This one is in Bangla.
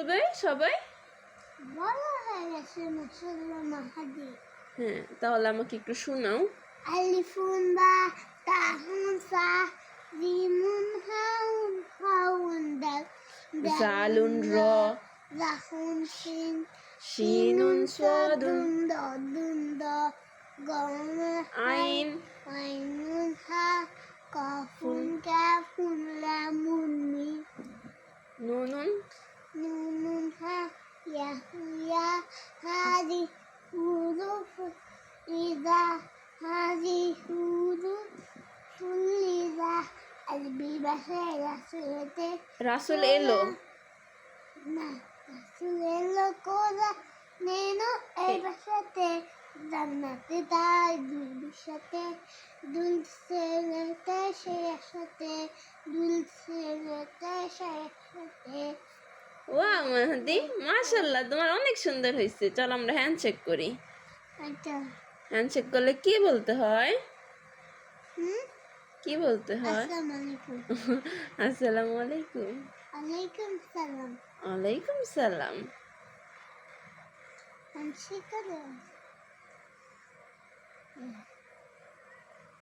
বলবে সবাই? বলা হয়ে গেছে মুসল্লা মাহাদি। হ্যাঁ, তাহলে আমাকে একটু শোনাও। আলিফুন বা তাহুন সা জিমুন হাউন হাউন দাল জালুন র জাহুন শিন শিনুন সাদুন দদুন দ গম আইন আইনুন হা কাফুন কাফুন লামুন মিম নুনুন نون ها يا هذه حروف إذا هذه حروف إذا البشر رسولته রাসূল এলো। না রাসূল এলো কোলা নেনো এই বাসাতে জান্নাতে তাই দুলবিশাতে দুলছে রেতে সেই আশাতে দুলছে রেতে সেই আশাতে। ওয়াও মাহাদি, মাশাআল্লাহ, তোমার অনেক সুন্দর হয়েছে। চলো আমরা হ্যান্ডশেক করি। আচ্ছা হ্যান্ডশেক করলে কি বলতে হয়? কি বলতে হয়? আসসালামু আলাইকুম। আসসালামু আলাইকুম। আলাইকুম সালাম। ওয়ালাইকুম সালাম। হ্যান্ডশেক করো।